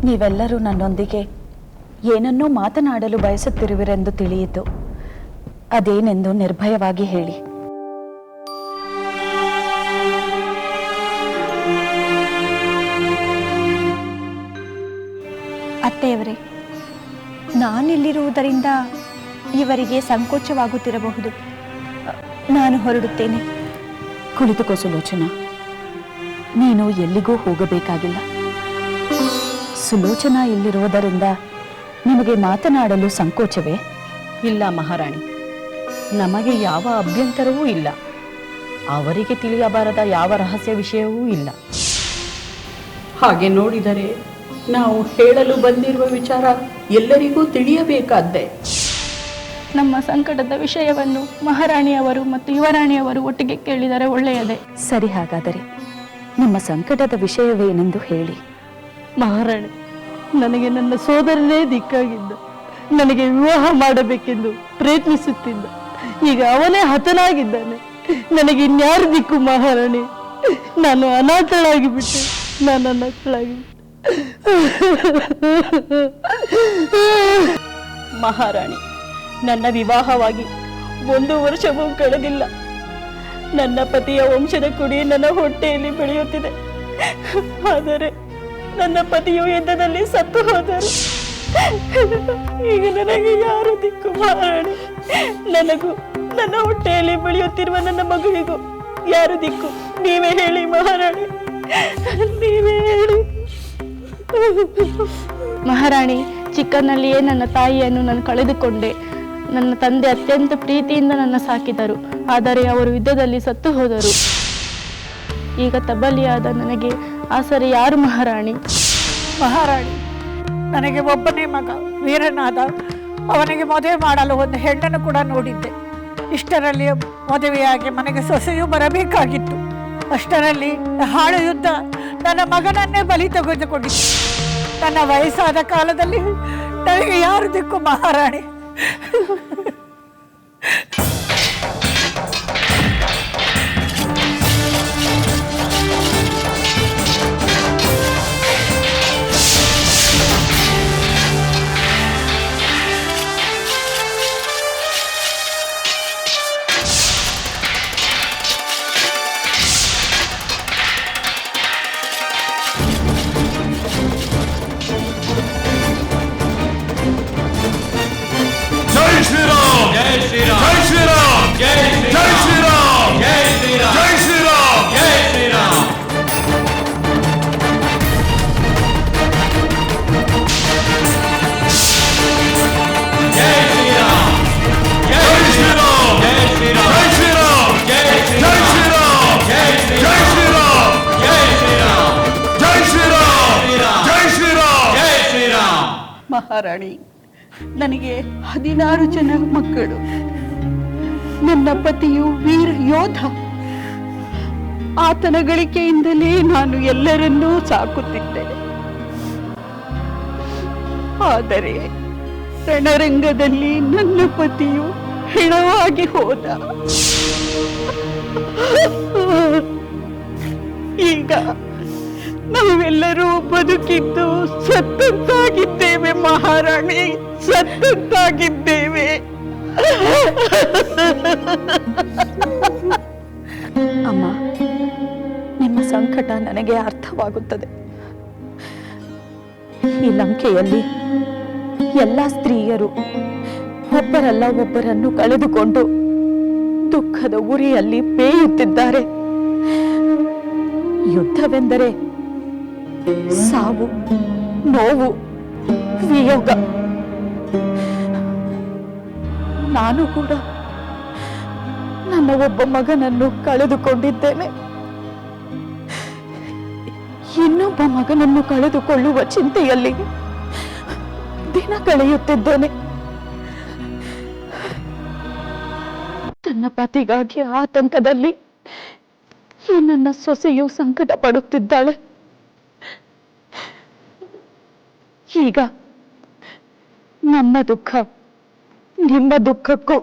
ನೀವೆಲ್ಲರೂ ನನ್ನೊಂದಿಗೆ ಏನನ್ನೋ ಮಾತನಾಡಲು ಬಯಸುತ್ತಿರುವಿರೆಂದು ತಿಳಿಯಿತು. ಅದೇನೆಂದು ನಿರ್ಭಯವಾಗಿ ಹೇಳಿ. ಅತ್ತೆಯವರೇ, ನಾನಿಲ್ಲಿರುವುದರಿಂದ ಇವರಿಗೆ ಸಂಕೋಚವಾಗುತ್ತಿರಬಹುದು. ನಾನು ಹೊರಡುತ್ತೇನೆ. ಕುಳಿತುಕೋ ಸುಲೋಚನಾ. ನೀನು ಎಲ್ಲಿಗೂ ಹೋಗಬೇಕಾಗಿಲ್ಲ. ಸುಲೋಚನಾ ಇಲ್ಲಿರುವುದರಿಂದ ನಿಮಗೆ ಮಾತನಾಡಲು ಸಂಕೋಚವೇ? ಇಲ್ಲ ಮಹಾರಾಣಿ, ನಮಗೆ ಯಾವ ಅಭ್ಯಂತರವೂ ಇಲ್ಲ. ಅವರಿಗೆ ತಿಳಿಯಬಾರದ ಯಾವ ರಹಸ್ಯ ವಿಷಯವೂ ಇಲ್ಲ. ಹಾಗೆ ನೋಡಿದರೆ ನಾವು ಹೇಳಲು ಬಂದಿರುವ ವಿಚಾರ ಎಲ್ಲರಿಗೂ ತಿಳಿಯಬೇಕಾದ್ದೇ. ನಮ್ಮ ಸಂಕಟದ ವಿಷಯವನ್ನು ಮಹಾರಾಣಿಯವರು ಮತ್ತು ಯುವರಾಣಿಯವರು ಒಟ್ಟಿಗೆ ಕೇಳಿದರೆ ಒಳ್ಳೆಯದೇ. ಸರಿ, ಹಾಗಾದರೆ ನಿಮ್ಮ ಸಂಕಟದ ವಿಷಯವೇನೆಂದು ಹೇಳಿ. ಮಹಾರಾಣಿ, ನನಗೆ ನನ್ನ ಸೋದರನೇ ದಿಕ್ಕಾಗಿದ್ದ. ನನಗೆ ವಿವಾಹ ಮಾಡಬೇಕೆಂದು ಪ್ರಯತ್ನಿಸುತ್ತಿದ್ದ. ಈಗ ಅವನೇ ಹತನಾಗಿದ್ದಾನೆ. ನನಗೆ ಇನ್ಯಾರು ದಿಕ್ಕು ಮಹಾರಾಣಿ? ನಾನು ಅನಾಥಳಾಗಿ ಬಿಟ್ಟೆ. ನನ್ನನ್ನು ಕೆಳಗೆ ಮಹಾರಾಣಿ, ನನ್ನ ವಿವಾಹವಾಗಿ 1 ವರ್ಷವೂ ಕಳೆದಿಲ್ಲ. ನನ್ನ ಪತಿಯ ವಂಶದ ಕುಡಿ ನನ್ನ ಹೊಟ್ಟೆಯಲ್ಲಿ ಬೆಳೆಯುತ್ತಿದೆ. ಆದರೆ ನನ್ನ ಪತಿಯು ಯುದ್ಧದಲ್ಲಿ ಸತ್ತು ಹೋದರು. ಈಗ ನನಗೆ ಯಾರು ದಿಕ್ಕು ಮಹಾರಾಣಿ? ನನಗೂ ನನ್ನ ಹೊಟ್ಟೆಯಲ್ಲಿ ಬೆಳೆಯುತ್ತಿರುವ ನನ್ನ ಮಗುವಿಗೂ ಯಾರು ದಿಕ್ಕು? ನೀವೇ ಹೇಳಿ ಮಹಾರಾಣಿ, ನೀವೇ ಹೇಳಿ. ಮಹಾರಾಣಿ, ಚಿಕ್ಕನಲ್ಲಿಯೇ ನನ್ನ ತಾಯಿಯನ್ನು ನಾನು ಕಳೆದುಕೊಂಡೆ. ನನ್ನ ತಂದೆ ಅತ್ಯಂತ ಪ್ರೀತಿಯಿಂದ ನನ್ನ ಸಾಕಿದರು. ಆದರೆ ಅವರು ಯುದ್ಧದಲ್ಲಿ ಸತ್ತು ಹೋದರು. ಈಗ ತಬ್ಬಲಿಯಾದ ನನಗೆ ಆಸರೆ ಯಾರು ಮಹಾರಾಣಿ? ಮಹಾರಾಣಿ, ನನಗೆ ಒಬ್ಬನೇ ಮಗ ವೀರನಾದ. ಅವನಿಗೆ ಮದುವೆ ಮಾಡಲು ಒಂದು ಹೆಣ್ಣನ್ನು ಕೂಡ ನೋಡಿದ್ದೆ. ಇಷ್ಟರಲ್ಲಿ ಮದುವೆಯಾಗಿ ಮನೆಗೆ ಸೊಸೆಯೂ ಬರಬೇಕಾಗಿತ್ತು. ಅಷ್ಟರಲ್ಲಿ ಹಾಳು ಯುದ್ಧ ನನ್ನ ಮಗನನ್ನೇ ಬಲಿ ತೆಗೆದುಕೊಂಡಿತ್ತು. ನನ್ನ ವಯಸ್ಸಾದ ಕಾಲದಲ್ಲಿ ನನಗೆ ಯಾರು ದಿಕ್ಕು ಮಹಾರಾಣಿ? ಮಹಾರಾಣಿ, ನನಗೆ 16 ಜನ ಮಕ್ಕಳು. ನನ್ನ ಪತಿಯು ವೀರ ಯೋಧ. ಆತನ ಗಳಿಕೆಯಿಂದಲೇ ನಾನು ಎಲ್ಲರನ್ನೂ ಸಾಕುತ್ತಿದ್ದೆ. ಆದರೆ ರಣರಂಗದಲ್ಲಿ ನನ್ನ ಪತಿಯು ಹೆಣವಾಗಿ ಹೋದ. ಈಗ ನಾವೆಲ್ಲರೂ ಬದುಕಿದ್ದು ಸತ್ತಂತಾಗಿದ್ದೇವೆ ಮಹಾರಾಣಿ, ಸತ್ತಂತಾಗಿದ್ದೇವೆ. ಅಮ್ಮ, ನಿಮ್ಮ ಸಂಕಟ ನನಗೆ ಅರ್ಥವಾಗುತ್ತದೆ. ಈ ಲಂಕೆಯಲ್ಲಿ ಎಲ್ಲ ಸ್ತ್ರೀಯರು ಒಬ್ಬರಲ್ಲ ಒಬ್ಬರನ್ನು ಕಳೆದುಕೊಂಡು ದುಃಖದ ಉರಿಯಲ್ಲಿ ಬೇಯುತ್ತಿದ್ದಾರೆ. ಯುದ್ಧವೆಂದರೆ ಸಾವು, ನೋವು, ವಿಯೋಗ. ನಾನು ಕೂಡ ನನ್ನ ಒಬ್ಬ ಮಗನನ್ನು ಕಳೆದುಕೊಂಡಿದ್ದೇನೆ. ಇನ್ನೊಬ್ಬ ಮಗನನ್ನು ಕಳೆದುಕೊಳ್ಳುವ ಚಿಂತೆಯಲ್ಲಿ ದಿನ ಕಳೆಯುತ್ತಿದ್ದೇನೆ. ತನ್ನ ಪತಿಗಾಗಿ ಆತಂಕದಲ್ಲಿ ಈ ನನ್ನ ಸೊಸೆಯು ಸಂಕಟ ಪಡುತ್ತಿದ್ದಾಳೆ. ಈಗ ನನ್ನ ದುಃಖ ನಿಮ್ಮ ದುಃಖಕ್ಕೂ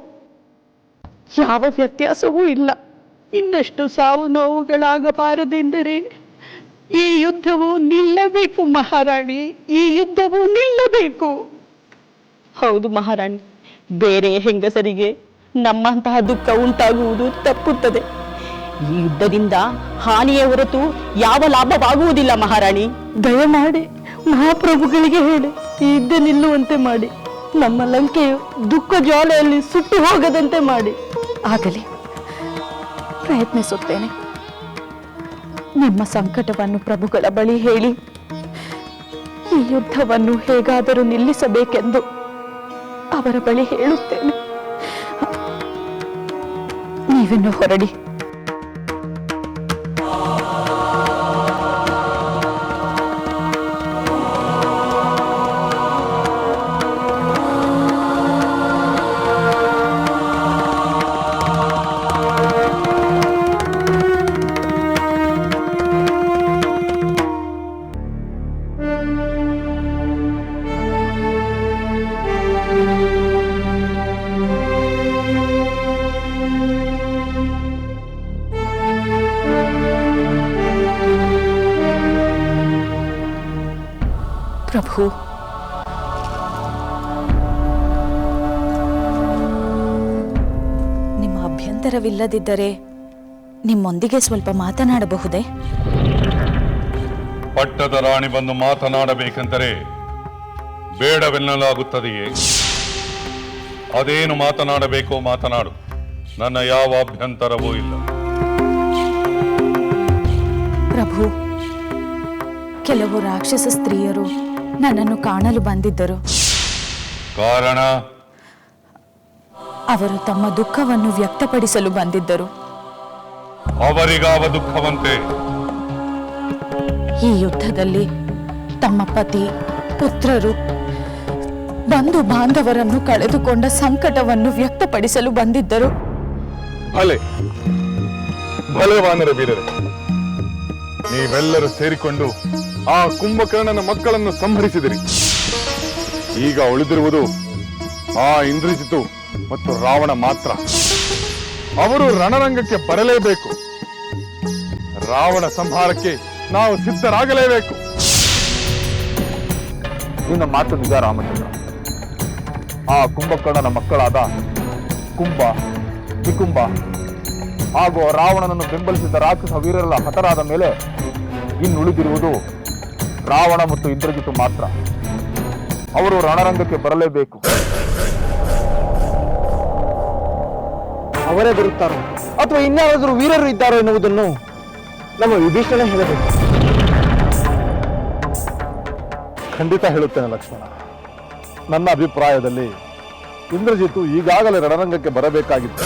ಯಾವ ವ್ಯತ್ಯಾಸವೂ ಇಲ್ಲ. ಇನ್ನಷ್ಟು ಸಾವು ನೋವುಗಳಾಗಬಾರದೆಂದರೆ ಈ ಯುದ್ಧವು ನಿಲ್ಲಬೇಕು ಮಹಾರಾಣಿ, ಈ ಯುದ್ಧವು ನಿಲ್ಲಬೇಕು. ಹೌದು ಮಹಾರಾಣಿ, ಬೇರೆ ಹೆಂಗಸರಿಗೆ ನಮ್ಮಂತಹ ದುಃಖ ಉಂಟಾಗುವುದು ತಪ್ಪುತ್ತದೆ. ಈ ಯುದ್ಧದಿಂದ ಹಾನಿಯ ಹೊರತು ಯಾವ ಲಾಭವಾಗುವುದಿಲ್ಲ ಮಹಾರಾಣಿ. ದಯಮಾಡಿ ಮಹಾಪ್ರಭುಗಳಿಗೆ ಹೇಳಿ ಈ ಯುದ್ಧ ನಿಲ್ಲುವಂತೆ ಮಾಡಿ. ನಮ್ಮ ಲಂಕೆಯು ದುಃಖ ಜ್ವಾಲೆಯಲ್ಲಿ ಸುಟ್ಟು ಹೋಗದಂತೆ ಮಾಡಿ. ಆಗಲಿ, ಪ್ರಯತ್ನಿಸುತ್ತೇನೆ. ನಿಮ್ಮ ಸಂಕಟವನ್ನು ಪ್ರಭುಗಳ ಬಳಿ ಹೇಳಿ ಈ ಯುದ್ಧವನ್ನು ಹೇಗಾದರೂ ನಿಲ್ಲಿಸಬೇಕೆಂದು ಅವರ ಬಳಿ ಹೇಳುತ್ತೇನೆ. ನೀವಿನ್ನು ಹೊರಡಿ. ಪ್ರಭು, ನಿಮ್ಮ ಅಭ್ಯಂತರವಿಲ್ಲದಿದ್ದರೆ ನಿಮ್ಮೊಂದಿಗೆ ಸ್ವಲ್ಪ ಮಾತನಾಡಬಹುದೇ? ಪಟ್ಟದ ರಾಣಿ ಬಂದು ಮಾತನಾಡಬೇಕೆಂದರೆ ಬೇಡವೆನ್ನಲಾಗುತ್ತದೆಯೇ? ಅದೇನು ಮಾತನಾಡಬೇಕೋ ಮಾತನಾಡು, ನನ್ನ ಯಾವ ಅಭ್ಯಂತರವೂ ಇಲ್ಲ. ಪ್ರಭು, ಕೆಲವು ರಾಕ್ಷಸ ಸ್ತ್ರೀಯರು ನನ್ನನ್ನು ಕಾಣಲು ಬಂದಿದ್ದರು. ಕಾರಣ? ಅವರು ತಮ್ಮ ದುಃಖವನ್ನು ವ್ಯಕ್ತಪಡಿಸಲು ಬಂದಿದ್ದರು. ಅವರಿಗಾವ ದುಃಖವಂತೆ? ಈ ಯುದ್ಧದಲ್ಲಿ ತಮ್ಮ ಪತಿ, ಪುತ್ರರು, ಬಂಧು ಬಾಂಧವರನ್ನು ಕಳೆದುಕೊಂಡ ಸಂಕಟವನ್ನು ವ್ಯಕ್ತಪಡಿಸಲು ಬಂದಿದ್ದರು. ಭಲೆ ಭಲೆ ವಾನರ ವೀರರೇ, ನೀವೆಲ್ಲರೂ ಸೇರಿಕೊಂಡು ಆ ಕುಂಭಕರ್ಣನ ಮಕ್ಕಳನ್ನು ಸಂಹರಿಸಿದಿರಿ. ಈಗ ಉಳಿದಿರುವುದು ಆ ಇಂದ್ರಜಿತು ಮತ್ತು ರಾವಣ ಮಾತ್ರ. ಅವರು ರಣರಂಗಕ್ಕೆ ಬರಲೇಬೇಕು. ರಾವಣ ಸಂಹಾರಕ್ಕೆ ನಾವು ಸಿದ್ಧರಾಗಲೇಬೇಕು. ನಿನ್ನ ಮಾತು ನಿಜ ರಾಮಚಂದ್ರ. ಆ ಕುಂಭಕರ್ಣನ ಮಕ್ಕಳಾದ ಕುಂಭ, ನಿಕುಂಭ ಹಾಗೂ ರಾವಣನನ್ನು ಬೆಂಬಲಿಸಿದ ರಾಕ್ಷಸ ವೀರರೆಲ್ಲ ಹತರಾದ ಮೇಲೆ ಇನ್ನುಳಿದಿರುವುದು ರಾವಣ ಮತ್ತು ಇಂದ್ರಜಿತು ಮಾತ್ರ. ಅವರು ರಣರಂಗಕ್ಕೆ ಬರಲೇಬೇಕು. ಅವರೇ ಬರುತ್ತಾರೋ ಅಥವಾ ಇನ್ಯಾರಾದರೂ ವೀರರು ಇದ್ದಾರೋ ಎನ್ನುವುದನ್ನು ನಮ್ಮ ವಿಭೀಷಣ ಹೇಳಬೇಕು. ಖಂಡಿತ ಹೇಳುತ್ತೇನೆ ಲಕ್ಷ್ಮಣ. ನನ್ನ ಅಭಿಪ್ರಾಯದಲ್ಲಿ ಇಂದ್ರಜಿತು ಈಗಾಗಲೇ ರಣರಂಗಕ್ಕೆ ಬರಬೇಕಾಗಿತ್ತು.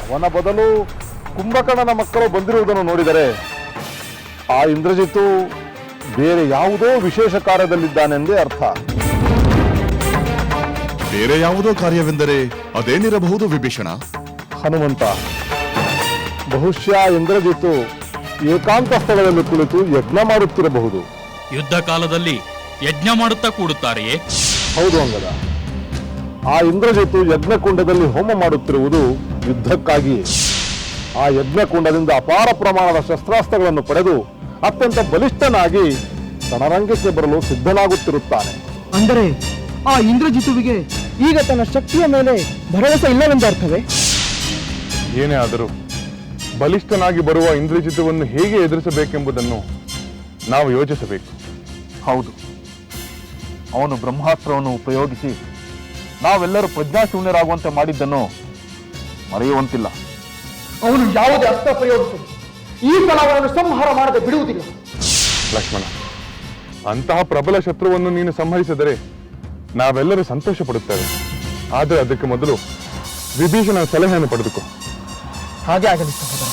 ಅವನ ಬದಲು ಕುಂಭಕರ್ಣನ ಮಕ್ಕಳು ಬಂದಿರುವುದನ್ನು ನೋಡಿದರೆ ಆ ಇಂದ್ರಜಿತು ಬೇರೆ ಯಾವುದೋ ವಿಶೇಷ ಕಾರ್ಯದಲ್ಲಿದ್ದಾನೆಂದೇ ಅರ್ಥ. ಬೇರೆ ಯಾವುದೋ ಕಾರ್ಯವೆಂದರೆ ಅದೇನಿರಬಹುದು ವಿಭೀಷಣ? ಹನುಮಂತ, ಬಹುಶಃ ಇಂದ್ರಜಿತು ಏಕಾಂತ ಸ್ಥಳದಲ್ಲಿ ಕುಳಿತು ಯಜ್ಞ ಮಾಡುತ್ತಿರಬಹುದು. ಯುದ್ಧ ಕಾಲದಲ್ಲಿ ಯಜ್ಞ ಮಾಡುತ್ತಾ ಕೂಡುತ್ತಾರೆಯೇ? ಹೌದು ಅಂಗದ. ಆ ಇಂದ್ರಜಿತು ಯಜ್ಞಕುಂಡದಲ್ಲಿ ಹೋಮ ಮಾಡುತ್ತಿರುವುದು ಯುದ್ಧಕ್ಕಾಗಿಯೇ. ಆ ಯಜ್ಞಕುಂಡದಿಂದ ಅಪಾರ ಪ್ರಮಾಣದ ಶಸ್ತ್ರಾಸ್ತ್ರಗಳನ್ನು ಪಡೆದು ಅತ್ಯಂತ ಬಲಿಷ್ಠನಾಗಿ ರಣರಂಗಕ್ಕೆ ಬರಲು ಸಿದ್ಧನಾಗುತ್ತಿರುತ್ತಾನೆ. ಅಂದರೆ ಆ ಇಂದ್ರಜಿತುವಿಗೆ ಈಗ ತನ್ನ ಶಕ್ತಿಯ ಮೇಲೆ ಭರವಸೆ ಇಲ್ಲವೆಂದು ಅರ್ಥವೇ? ಏನೇ ಆದರೂ ಬಲಿಷ್ಠನಾಗಿ ಬರುವ ಇಂದ್ರಜಿತುವನ್ನು ಹೇಗೆ ಎದುರಿಸಬೇಕೆಂಬುದನ್ನು ನಾವು ಯೋಚಿಸಬೇಕು. ಹೌದು, ಅವನು ಬ್ರಹ್ಮಾಸ್ತ್ರವನ್ನು ಉಪಯೋಗಿಸಿ ನಾವೆಲ್ಲರೂ ಪ್ರಜ್ಞಾಶೂನ್ಯರಾಗುವಂತೆ ಮಾಡಿದ್ದನ್ನು ಮರೆಯುವಂತಿಲ್ಲ. ಅವನು ಯಾವುದೇ ಅಸ್ತ್ರ ಪ್ರಯೋಗಿಸಲು ಈ ಸಲ ಅವನನ್ನು ಸಂಹಾರ ಮಾಡದೆ ಬಿಡುವುದಿಲ್ಲ. ಲಕ್ಷ್ಮಣ, ಅಂತಹ ಪ್ರಬಲ ಶತ್ರುವನ್ನು ನೀನು ಸಂಹರಿಸಿದರೆ ನಾವೆಲ್ಲರೂ ಸಂತೋಷ ಪಡುತ್ತೇವೆ. ಆದರೆ ಅದಕ್ಕೆ ಮೊದಲು ವಿಭೀಷಣನ ಸಲಹೆಯನ್ನು ಪಡೆದುಕೋ. ಹಾಗೆ ಆಗಲಿ ಸಹೋದರ.